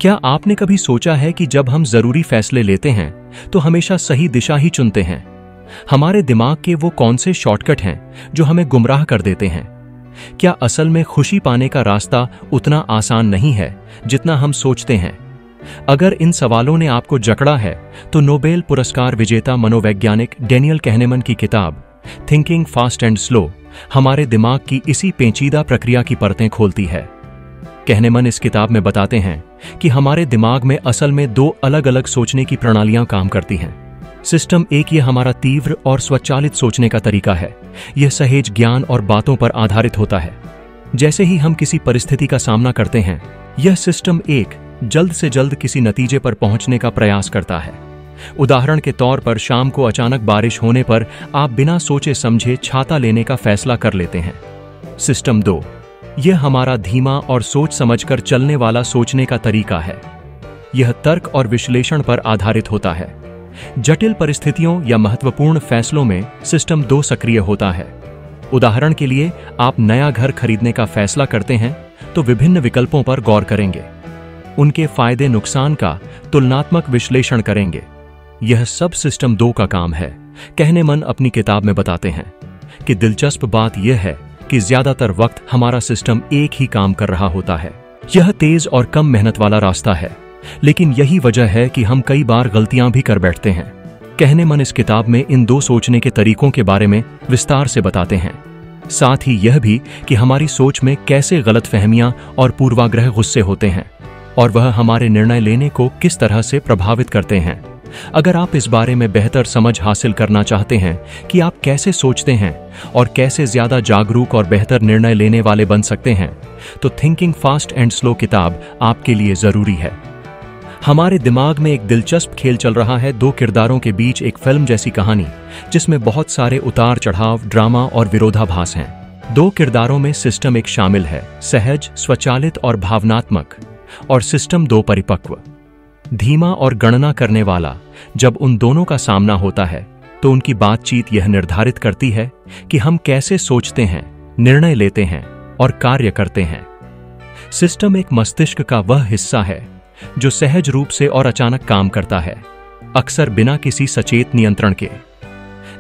क्या आपने कभी सोचा है कि जब हम जरूरी फैसले लेते हैं तो हमेशा सही दिशा ही चुनते हैं? हमारे दिमाग के वो कौन से शॉर्टकट हैं जो हमें गुमराह कर देते हैं? क्या असल में खुशी पाने का रास्ता उतना आसान नहीं है जितना हम सोचते हैं? अगर इन सवालों ने आपको जकड़ा है तो नोबेल पुरस्कार विजेता मनोवैज्ञानिक डैनियल कहनेमन की किताब थिंकिंग फास्ट एंड स्लो हमारे दिमाग की इसी पेचीदा प्रक्रिया की परतें खोलती है। कहनेमन इस किताब में बताते हैं कि हमारे दिमाग में असल में दो अलग अलग सोचने की प्रणालियां काम करती हैं। सिस्टम एक, ये हमारा तीव्र और स्वचालित सोचने का तरीका है। यह सहेज ज्ञान और बातों पर आधारित होता है। जैसे ही हम किसी परिस्थिति का सामना करते हैं, यह सिस्टम एक जल्द से जल्द किसी नतीजे पर पहुंचने का प्रयास करता है। उदाहरण के तौर पर शाम को अचानक बारिश होने पर आप बिना सोचे समझे छाता लेने का फैसला कर लेते हैं। सिस्टम दो, यह हमारा धीमा और सोच समझकर चलने वाला सोचने का तरीका है। यह तर्क और विश्लेषण पर आधारित होता है। जटिल परिस्थितियों या महत्वपूर्ण फैसलों में सिस्टम दो सक्रिय होता है। उदाहरण के लिए, आप नया घर खरीदने का फैसला करते हैं तो विभिन्न विकल्पों पर गौर करेंगे, उनके फायदे नुकसान का तुलनात्मक विश्लेषण करेंगे। यह सब सिस्टम दो का काम है। कहनेमन अपनी किताब में बताते हैं कि दिलचस्प बात यह है कि ज्यादातर वक्त हमारा सिस्टम एक ही काम कर रहा होता है। यह तेज और कम मेहनत वाला रास्ता है, लेकिन यही वजह है कि हम कई बार गलतियां भी कर बैठते हैं। कहनेमन इस किताब में इन दो सोचने के तरीकों के बारे में विस्तार से बताते हैं, साथ ही यह भी कि हमारी सोच में कैसे गलतफहमियां और पूर्वाग्रह गुस्से होते हैं और वह हमारे निर्णय लेने को किस तरह से प्रभावित करते हैं। अगर आप इस बारे में बेहतर समझ हासिल करना चाहते हैं कि आप कैसे सोचते हैं और कैसे ज्यादा जागरूक और बेहतर निर्णय लेने वाले बन सकते हैं, तो थिंकिंग फास्ट एंड स्लो किताब आपके लिए जरूरी है। हमारे दिमाग में एक दिलचस्प खेल चल रहा है, दो किरदारों के बीच एक फिल्म जैसी कहानी जिसमें बहुत सारे उतार चढ़ाव, ड्रामा और विरोधाभास हैं। दो किरदारों में सिस्टम एक शामिल है, सहज, स्वचालित और भावनात्मक, और सिस्टम दो परिपक्व, धीमा और गणना करने वाला। जब उन दोनों का सामना होता है तो उनकी बातचीत यह निर्धारित करती है कि हम कैसे सोचते हैं, निर्णय लेते हैं और कार्य करते हैं। सिस्टम एक मस्तिष्क का वह हिस्सा है जो सहज रूप से और अचानक काम करता है, अक्सर बिना किसी सचेत नियंत्रण के।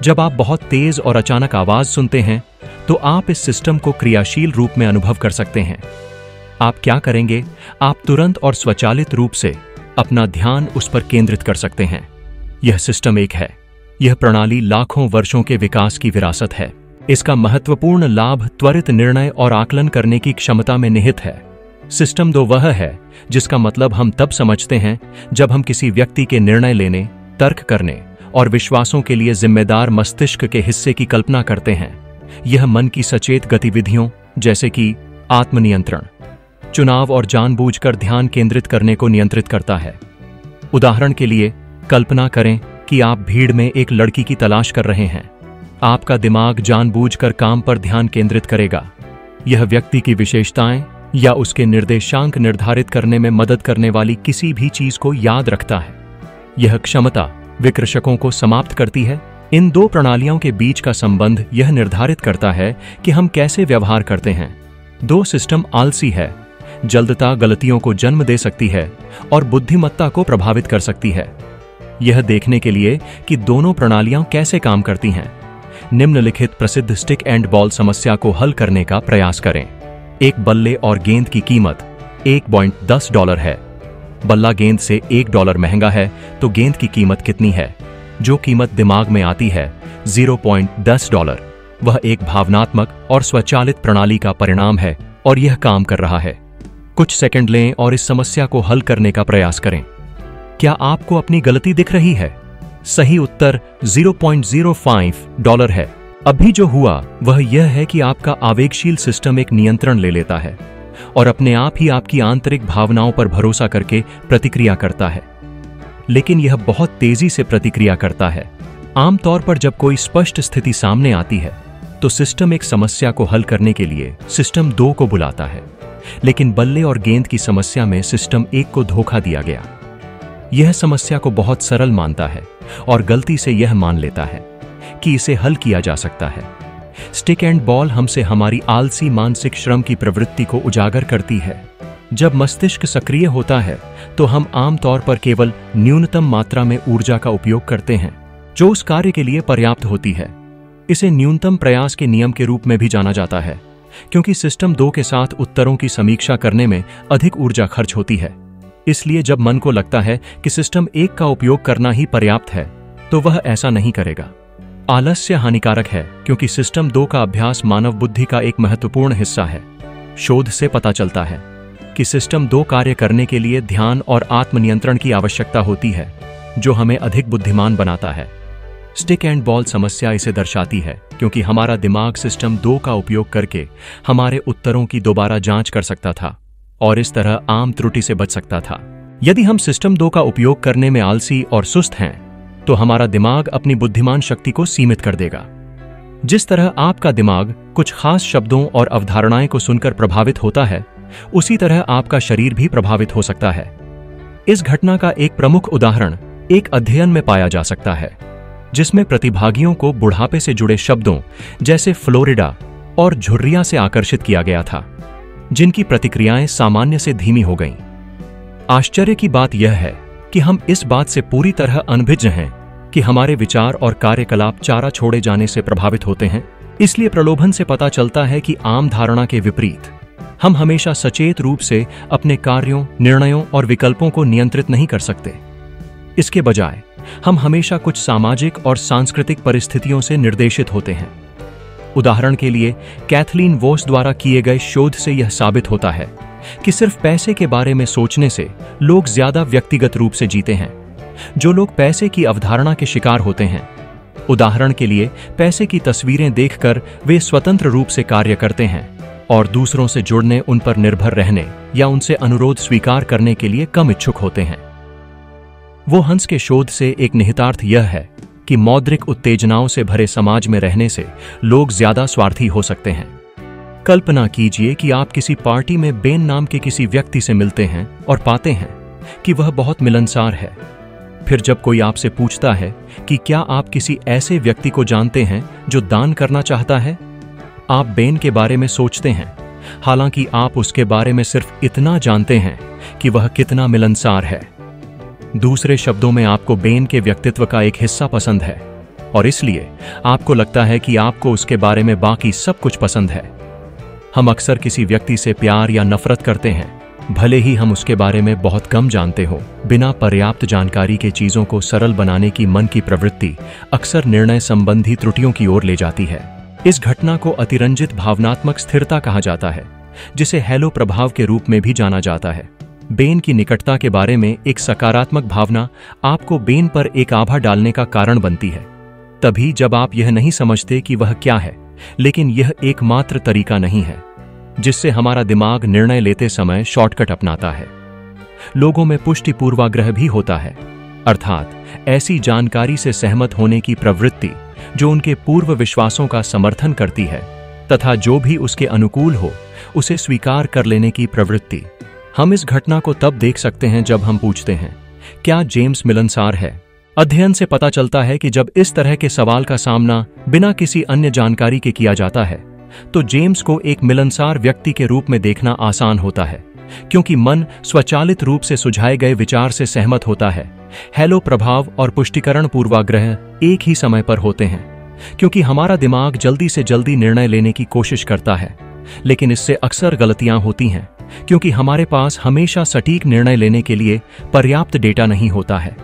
जब आप बहुत तेज और अचानक आवाज सुनते हैं तो आप इस सिस्टम को क्रियाशील रूप में अनुभव कर सकते हैं। आप क्या करेंगे? आप तुरंत और स्वचालित रूप से अपना ध्यान उस पर केंद्रित कर सकते हैं। यह सिस्टम एक है। यह प्रणाली लाखों वर्षों के विकास की विरासत है। इसका महत्वपूर्ण लाभ त्वरित निर्णय और आकलन करने की क्षमता में निहित है। सिस्टम दो वह है जिसका मतलब हम तब समझते हैं जब हम किसी व्यक्ति के निर्णय लेने, तर्क करने और विश्वासों के लिए जिम्मेदार मस्तिष्क के हिस्से की कल्पना करते हैं। यह मन की सचेत गतिविधियों जैसे कि आत्मनियंत्रण, चुनाव और जानबूझकर ध्यान केंद्रित करने को नियंत्रित करता है। उदाहरण के लिए, कल्पना करें कि आप भीड़ में एक लड़की की तलाश कर रहे हैं। आपका दिमाग जानबूझकर काम पर ध्यान केंद्रित करेगा। यह व्यक्ति की विशेषताएं या उसके निर्देशांक निर्धारित करने में मदद करने वाली किसी भी चीज को याद रखता है। यह क्षमता विकृषकों को समाप्त करती है। इन दो प्रणालियों के बीच का संबंध यह निर्धारित करता है कि हम कैसे व्यवहार करते हैं। दो सिस्टम आलसी है, जल्दता गलतियों को जन्म दे सकती है और बुद्धिमत्ता को प्रभावित कर सकती है। यह देखने के लिए कि दोनों प्रणालियां कैसे काम करती हैं, निम्नलिखित प्रसिद्ध स्टिक एंड बॉल समस्या को हल करने का प्रयास करें। एक बल्ले और गेंद की कीमत $1.10 है। बल्ला गेंद से $1 महंगा है तो गेंद की कीमत कितनी है? जो कीमत दिमाग में आती है $0.10। वह एक भावनात्मक और स्वचालित प्रणाली का परिणाम है और यह काम कर रहा है। कुछ सेकंड लें और इस समस्या को हल करने का प्रयास करें। क्या आपको अपनी गलती दिख रही है? सही उत्तर $0.05 है। अभी जो हुआ वह यह है कि आपका आवेगशील सिस्टम एक नियंत्रण ले लेता है और अपने आप ही आपकी आंतरिक भावनाओं पर भरोसा करके प्रतिक्रिया करता है। लेकिन यह बहुत तेजी से प्रतिक्रिया करता है। आमतौर पर जब कोई स्पष्ट स्थिति सामने आती है तो सिस्टम एक समस्या को हल करने के लिए सिस्टम दो को बुलाता है, लेकिन बल्ले और गेंद की समस्या में सिस्टम एक को धोखा दिया गया। यह समस्या को बहुत सरल मानता है और गलती से यह मान लेता है कि इसे हल किया जा सकता है। स्टिक एंड बॉल हमसे हमारी आलसी मानसिक श्रम की प्रवृत्ति को उजागर करती है। जब मस्तिष्क सक्रिय होता है तो हम आमतौर पर केवल न्यूनतम मात्रा में ऊर्जा का उपयोग करते हैं जो उस कार्य के लिए पर्याप्त होती है। इसे न्यूनतम प्रयास के नियम के रूप में भी जाना जाता है, क्योंकि सिस्टम 2 के साथ उत्तरों की समीक्षा करने में अधिक ऊर्जा खर्च होती है। इसलिए जब मन को लगता है कि सिस्टम 1 का उपयोग करना ही पर्याप्त है, तो वह ऐसा नहीं करेगा। आलस्य हानिकारक है, क्योंकि सिस्टम 2 का अभ्यास मानव बुद्धि का एक महत्वपूर्ण हिस्सा है। शोध से पता चलता है कि सिस्टम 2 कार्य करने के लिए ध्यान और आत्मनियंत्रण की आवश्यकता होती है, जो हमें अधिक बुद्धिमान बनाता है। स्टिक एंड बॉल समस्या इसे दर्शाती है, क्योंकि हमारा दिमाग सिस्टम 2 का उपयोग करके हमारे उत्तरों की दोबारा जांच कर सकता था और इस तरह आम त्रुटि से बच सकता था। यदि हम सिस्टम 2 का उपयोग करने में आलसी और सुस्त हैं, तो हमारा दिमाग अपनी बुद्धिमान शक्ति को सीमित कर देगा। जिस तरह आपका दिमाग कुछ खास शब्दों और अवधारणाएं को सुनकर प्रभावित होता है, उसी तरह आपका शरीर भी प्रभावित हो सकता है। इस घटना का एक प्रमुख उदाहरण एक अध्ययन में पाया जा सकता है, जिसमें प्रतिभागियों को बुढ़ापे से जुड़े शब्दों जैसे फ्लोरिडा और झुर्रिया से आकर्षित किया गया था, जिनकी प्रतिक्रियाएं सामान्य से धीमी हो गईं। आश्चर्य की बात यह है कि हम इस बात से पूरी तरह अनभिज्ञ हैं कि हमारे विचार और कार्यकलाप चारा छोड़े जाने से प्रभावित होते हैं। इसलिए प्रलोभन से पता चलता है कि आम धारणा के विपरीत हम हमेशा सचेत रूप से अपने कार्यों, निर्णयों और विकल्पों को नियंत्रित नहीं कर सकते। इसके बजाय हम हमेशा कुछ सामाजिक और सांस्कृतिक परिस्थितियों से निर्देशित होते हैं। उदाहरण के लिए, कैथलीन वोस द्वारा किए गए शोध से यह साबित होता है कि सिर्फ पैसे के बारे में सोचने से लोग ज्यादा व्यक्तिगत रूप से जीते हैं। जो लोग पैसे की अवधारणा के शिकार होते हैं, उदाहरण के लिए पैसे की तस्वीरें देखकर वे स्वतंत्र रूप से कार्य करते हैं और दूसरों से जुड़ने, उन पर निर्भर रहने या उनसे अनुरोध स्वीकार करने के लिए कम इच्छुक होते हैं। वो हंस के शोध से एक निहितार्थ यह है कि मौद्रिक उत्तेजनाओं से भरे समाज में रहने से लोग ज्यादा स्वार्थी हो सकते हैं। कल्पना कीजिए कि आप किसी पार्टी में बेन नाम के किसी व्यक्ति से मिलते हैं और पाते हैं कि वह बहुत मिलनसार है। फिर जब कोई आपसे पूछता है कि क्या आप किसी ऐसे व्यक्ति को जानते हैं जो दान करना चाहता है, आप बेन के बारे में सोचते हैं, हालांकि आप उसके बारे में सिर्फ इतना जानते हैं कि वह कितना मिलनसार है। दूसरे शब्दों में, आपको बेन के व्यक्तित्व का एक हिस्सा पसंद है और इसलिए आपको लगता है कि आपको उसके बारे में बाकी सब कुछ पसंद है। हम अक्सर किसी व्यक्ति से प्यार या नफरत करते हैं, भले ही हम उसके बारे में बहुत कम जानते हो। बिना पर्याप्त जानकारी के चीजों को सरल बनाने की मन की प्रवृत्ति अक्सर निर्णय संबंधी त्रुटियों की ओर ले जाती है। इस घटना को अतिरंजित भावनात्मक स्थिरता कहा जाता है, जिसे हैलो प्रभाव के रूप में भी जाना जाता है। बेन की निकटता के बारे में एक सकारात्मक भावना आपको बेन पर एक आभा डालने का कारण बनती है, तभी जब आप यह नहीं समझते कि वह क्या है। लेकिन यह एकमात्र तरीका नहीं है जिससे हमारा दिमाग निर्णय लेते समय शॉर्टकट अपनाता है। लोगों में पुष्टि पूर्वाग्रह भी होता है, अर्थात ऐसी जानकारी से सहमत होने की प्रवृत्ति जो उनके पूर्व विश्वासों का समर्थन करती है तथा जो भी उसके अनुकूल हो उसे स्वीकार कर लेने की प्रवृत्ति। हम इस घटना को तब देख सकते हैं जब हम पूछते हैं, क्या जेम्स मिलनसार है? अध्ययन से पता चलता है कि जब इस तरह के सवाल का सामना बिना किसी अन्य जानकारी के किया जाता है, तो जेम्स को एक मिलनसार व्यक्ति के रूप में देखना आसान होता है, क्योंकि मन स्वचालित रूप से सुझाए गए विचार से सहमत होता है। हैलो प्रभाव और पुष्टिकरण पूर्वाग्रह एक ही समय पर होते हैं, क्योंकि हमारा दिमाग जल्दी से जल्दी निर्णय लेने की कोशिश करता है, लेकिन इससे अक्सर गलतियां होती हैं, क्योंकि हमारे पास हमेशा सटीक निर्णय लेने के लिए पर्याप्त डेटा नहीं होता है।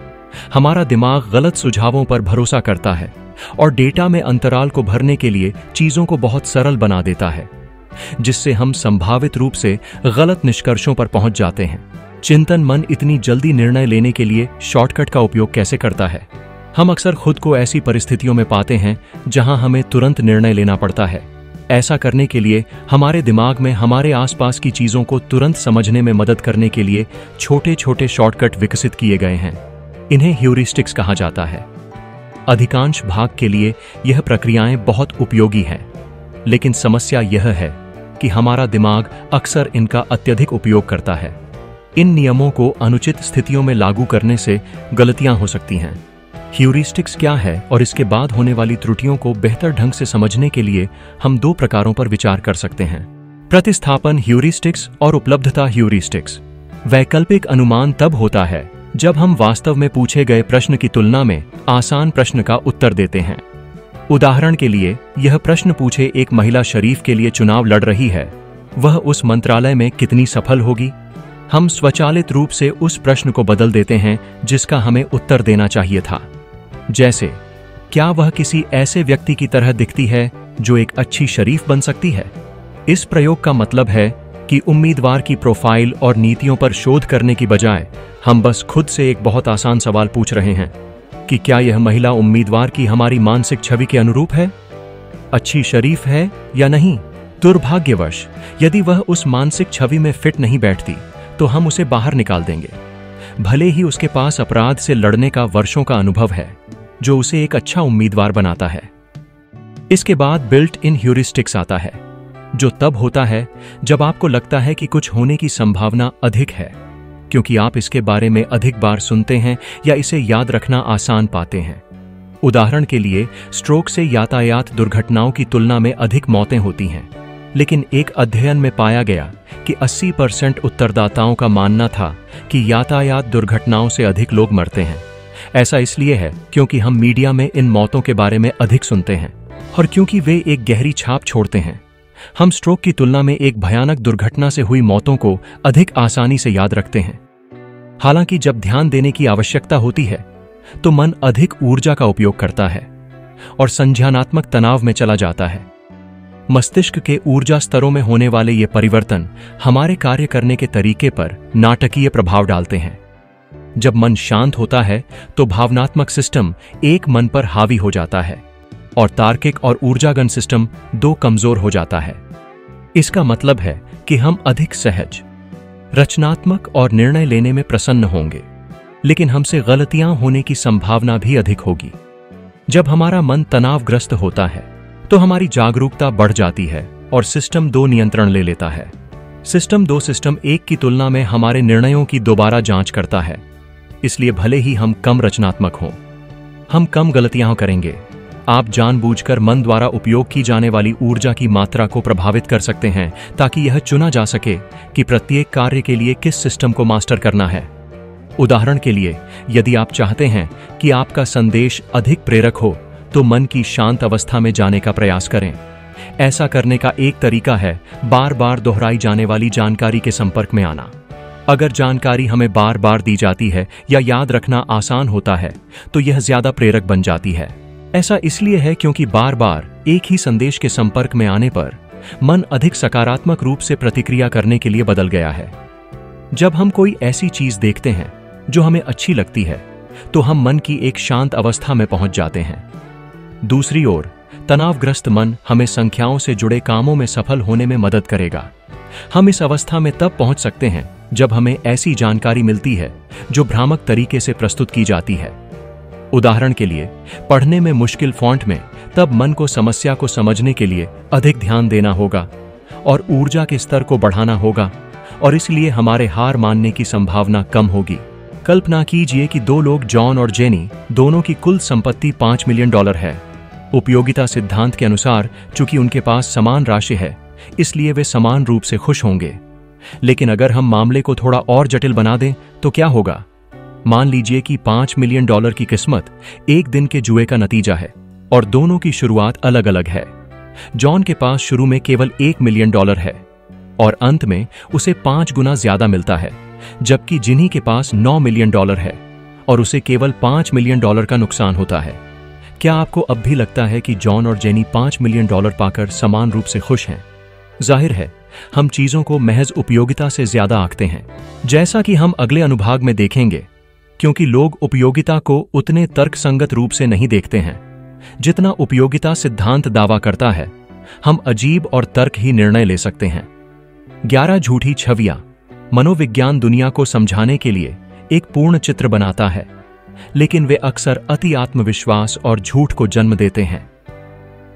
हमारा दिमाग गलत सुझावों पर भरोसा करता है और डेटा में अंतराल को भरने के लिए चीजों को बहुत सरल बना देता है, जिससे हम संभावित रूप से गलत निष्कर्षों पर पहुंच जाते हैं। चिंतन मन इतनी जल्दी निर्णय लेने के लिए शॉर्टकट का उपयोग कैसे करता है? हम अक्सर खुद को ऐसी परिस्थितियों में पाते हैं जहां हमें तुरंत निर्णय लेना पड़ता है। ऐसा करने के लिए हमारे दिमाग में हमारे आसपास की चीजों को तुरंत समझने में मदद करने के लिए छोटे छोटे शॉर्टकट विकसित किए गए हैं। इन्हें ह्यूरिस्टिक्स कहा जाता है। अधिकांश भाग के लिए यह प्रक्रियाएं बहुत उपयोगी हैं, लेकिन समस्या यह है कि हमारा दिमाग अक्सर इनका अत्यधिक उपयोग करता है। इन नियमों को अनुचित स्थितियों में लागू करने से गलतियां हो सकती हैं। ह्यूरिस्टिक्स क्या है और इसके बाद होने वाली त्रुटियों को बेहतर ढंग से समझने के लिए हम दो प्रकारों पर विचार कर सकते हैं। प्रतिस्थापन ह्यूरिस्टिक्स और उपलब्धता ह्यूरिस्टिक्स। वैकल्पिक अनुमान तब होता है जब हम वास्तव में पूछे गए प्रश्न की तुलना में आसान प्रश्न का उत्तर देते हैं। उदाहरण के लिए, यह प्रश्न पूछे एक महिला शरीफ के लिए चुनाव लड़ रही है, वह उस मंत्रालय में कितनी सफल होगी? हम स्वचालित रूप से उस प्रश्न को बदल देते हैं जिसका हमें उत्तर देना चाहिए था। जैसे, क्या वह किसी ऐसे व्यक्ति की तरह दिखती है जो एक अच्छी शरीफ बन सकती है? इस प्रयोग का मतलब है कि उम्मीदवार की प्रोफाइल और नीतियों पर शोध करने की बजाय हम बस खुद से एक बहुत आसान सवाल पूछ रहे हैं कि क्या यह महिला उम्मीदवार की हमारी मानसिक छवि के अनुरूप है, अच्छी शरीफ है या नहीं। दुर्भाग्यवश यदि वह उस मानसिक छवि में फिट नहीं बैठती तो हम उसे बाहर निकाल देंगे, भले ही उसके पास अपराध से लड़ने का वर्षों का अनुभव है जो उसे एक अच्छा उम्मीदवार बनाता है। इसके बाद बिल्ट इन ह्यूरिस्टिक्स आता है, जो तब होता है जब आपको लगता है कि कुछ होने की संभावना अधिक है, क्योंकि आप इसके बारे में अधिक बार सुनते हैं या इसे याद रखना आसान पाते हैं। उदाहरण के लिए, स्ट्रोक से यातायात दुर्घटनाओं की तुलना में अधिक मौतें होती हैं, लेकिन एक अध्ययन में पाया गया कि 80% उत्तरदाताओं का मानना था कि यातायात दुर्घटनाओं से अधिक लोग मरते हैं। ऐसा इसलिए है क्योंकि हम मीडिया में इन मौतों के बारे में अधिक सुनते हैं और क्योंकि वे एक गहरी छाप छोड़ते हैं। हम स्ट्रोक की तुलना में एक भयानक दुर्घटना से हुई मौतों को अधिक आसानी से याद रखते हैं। हालांकि जब ध्यान देने की आवश्यकता होती है तो मन अधिक ऊर्जा का उपयोग करता है और संज्ञानात्मक तनाव में चला जाता है। मस्तिष्क के ऊर्जा स्तरों में होने वाले ये परिवर्तन हमारे कार्य करने के तरीके पर नाटकीय प्रभाव डालते हैं। जब मन शांत होता है तो भावनात्मक सिस्टम एक मन पर हावी हो जाता है और तार्किक और ऊर्जागन सिस्टम दो कमजोर हो जाता है। इसका मतलब है कि हम अधिक सहज, रचनात्मक और निर्णय लेने में प्रसन्न होंगे, लेकिन हमसे गलतियां होने की संभावना भी अधिक होगी। जब हमारा मन तनावग्रस्त होता है तो हमारी जागरूकता बढ़ जाती है और सिस्टम 2 नियंत्रण ले लेता है। सिस्टम 2 सिस्टम 1 की तुलना में हमारे निर्णयों की दोबारा जांच करता है, इसलिए भले ही हम कम रचनात्मक हों, हम कम गलतियां करेंगे। आप जानबूझकर मन द्वारा उपयोग की जाने वाली ऊर्जा की मात्रा को प्रभावित कर सकते हैं ताकि यह चुना जा सके कि प्रत्येक कार्य के लिए किस सिस्टम को मास्टर करना है। उदाहरण के लिए, यदि आप चाहते हैं कि आपका संदेश अधिक प्रेरक हो तो मन की शांत अवस्था में जाने का प्रयास करें। ऐसा करने का एक तरीका है बार बार दोहराई जाने वाली जानकारी के संपर्क में आना। अगर जानकारी हमें बार बार दी जाती है या याद रखना आसान होता है तो यह ज्यादा प्रेरक बन जाती है। ऐसा इसलिए है क्योंकि बार बार एक ही संदेश के संपर्क में आने पर मन अधिक सकारात्मक रूप से प्रतिक्रिया करने के लिए बदल गया है। जब हम कोई ऐसी चीज देखते हैं जो हमें अच्छी लगती है तो हम मन की एक शांत अवस्था में पहुंच जाते हैं। दूसरी ओर, तनावग्रस्त मन हमें संख्याओं से जुड़े कामों में सफल होने में मदद करेगा। हम इस अवस्था में तब पहुंच सकते हैं जब हमें ऐसी जानकारी मिलती है जो भ्रामक तरीके से प्रस्तुत की जाती है। उदाहरण के लिए, पढ़ने में मुश्किल फॉन्ट में तब मन को समस्या को समझने के लिए अधिक ध्यान देना होगा और ऊर्जा के स्तर को बढ़ाना होगा, और इसलिए हमारे हार मानने की संभावना कम होगी। कल्पना कीजिए कि 2 लोग, जॉन और जेनी, दोनों की कुल संपत्ति $5 मिलियन है। उपयोगिता सिद्धांत के अनुसार चूंकि उनके पास समान राशि है, इसलिए वे समान रूप से खुश होंगे। लेकिन अगर हम मामले को थोड़ा और जटिल बना दें तो क्या होगा? मान लीजिए कि $5 मिलियन की किस्मत एक दिन के जुए का नतीजा है और दोनों की शुरुआत अलग अलग है। जॉन के पास शुरू में केवल $1 मिलियन है और अंत में उसे 5 गुना ज्यादा मिलता है, जबकि जिनी के पास $9 मिलियन है और उसे केवल $5 मिलियन का नुकसान होता है। क्या आपको अब भी लगता है कि जॉन और जेनी $5 मिलियन पाकर समान रूप से खुश हैं? जाहिर है, हम चीजों को महज उपयोगिता से ज्यादा आंकते हैं, जैसा कि हम अगले अनुभाग में देखेंगे। क्योंकि लोग उपयोगिता को उतने तर्कसंगत रूप से नहीं देखते हैं जितना उपयोगिता सिद्धांत दावा करता है, हम अजीब और तर्क ही निर्णय ले सकते हैं। 11 झूठी छवियां मनोविज्ञान दुनिया को समझाने के लिए एक पूर्ण चित्र बनाता है, लेकिन वे अक्सर अति आत्मविश्वास और झूठ को जन्म देते हैं।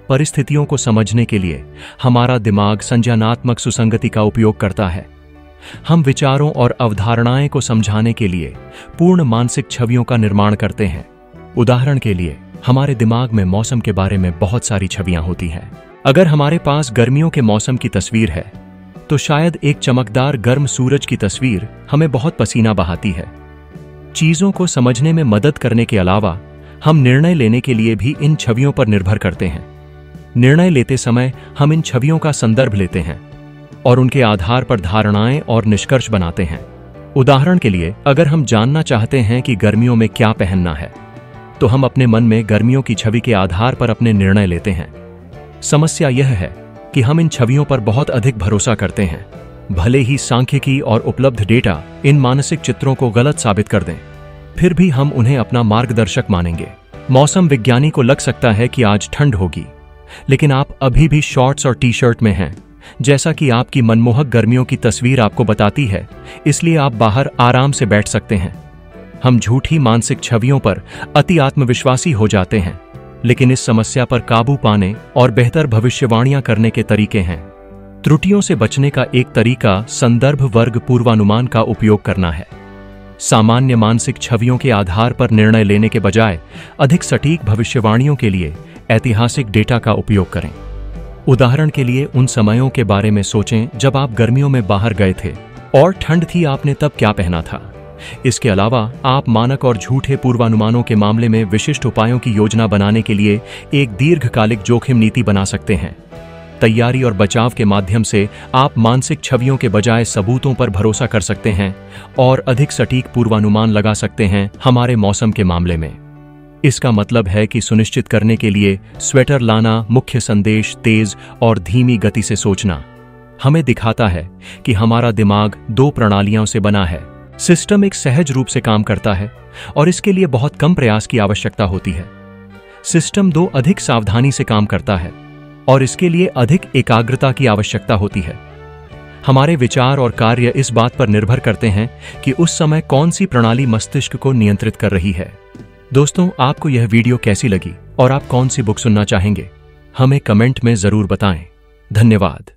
परिस्थितियों को समझने के लिए हमारा दिमाग संज्ञानात्मक सुसंगति का उपयोग करता है। हम विचारों और अवधारणाएं को समझाने के लिए पूर्ण मानसिक छवियों का निर्माण करते हैं। उदाहरण के लिए, हमारे दिमाग में मौसम के बारे में बहुत सारी छवियां होती हैं। अगर हमारे पास गर्मियों के मौसम की तस्वीर है तो शायद एक चमकदार गर्म सूरज की तस्वीर हमें बहुत पसीना बहाती है। चीजों को समझने में मदद करने के अलावा हम निर्णय लेने के लिए भी इन छवियों पर निर्भर करते हैं। निर्णय लेते समय हम इन छवियों का संदर्भ लेते हैं और उनके आधार पर धारणाएं और निष्कर्ष बनाते हैं। उदाहरण के लिए, अगर हम जानना चाहते हैं कि गर्मियों में क्या पहनना है, तो हम अपने मन में गर्मियों की छवि के आधार पर अपने निर्णय लेते हैं। समस्या यह है कि हम इन छवियों पर बहुत अधिक भरोसा करते हैं, भले ही सांख्यिकी और उपलब्ध डेटा इन मानसिक चित्रों को गलत साबित कर दें, फिर भी हम उन्हें अपना मार्गदर्शक मानेंगे। मौसम विज्ञानी को लग सकता है कि आज ठंड होगी, लेकिन आप अभी भी शॉर्ट्स और टी शर्ट में हैं, जैसा कि आपकी मनमोहक गर्मियों की तस्वीर आपको बताती है, इसलिए आप बाहर आराम से बैठ सकते हैं। हम झूठी मानसिक छवियों पर अति आत्मविश्वासी हो जाते हैं, लेकिन इस समस्या पर काबू पाने और बेहतर भविष्यवाणियां करने के तरीके हैं। त्रुटियों से बचने का एक तरीका संदर्भ वर्ग पूर्वानुमान का उपयोग करना है। सामान्य मानसिक छवियों के आधार पर निर्णय लेने के बजाय अधिक सटीक भविष्यवाणियों के लिए ऐतिहासिक डेटा का उपयोग करें। उदाहरण के लिए, उन समयों के बारे में सोचें जब आप गर्मियों में बाहर गए थे और ठंड थी, आपने तब क्या पहना था। इसके अलावा आप मानक और झूठे पूर्वानुमानों के मामले में विशिष्ट उपायों की योजना बनाने के लिए एक दीर्घकालिक जोखिम नीति बना सकते हैं। तैयारी और बचाव के माध्यम से आप मानसिक छवियों के बजाय सबूतों पर भरोसा कर सकते हैं और अधिक सटीक पूर्वानुमान लगा सकते हैं। हमारे मौसम के मामले में इसका मतलब है कि सुनिश्चित करने के लिए स्वेटर लाना, मुख्य संदेश तेज और धीमी गति से सोचना, हमें दिखाता है कि हमारा दिमाग दो प्रणालियों से बना है। सिस्टम एक सहज रूप से काम करता है और इसके लिए बहुत कम प्रयास की आवश्यकता होती है। सिस्टम दो अधिक सावधानी से काम करता है और इसके लिए अधिक एकाग्रता की आवश्यकता होती है। हमारे विचार और कार्य इस बात पर निर्भर करते हैं कि उस समय कौन सी प्रणाली मस्तिष्क को नियंत्रित कर रही है। दोस्तों, आपको यह वीडियो कैसी लगी और आप कौन सी बुक सुनना चाहेंगे, हमें कमेंट में जरूर बताएं। धन्यवाद।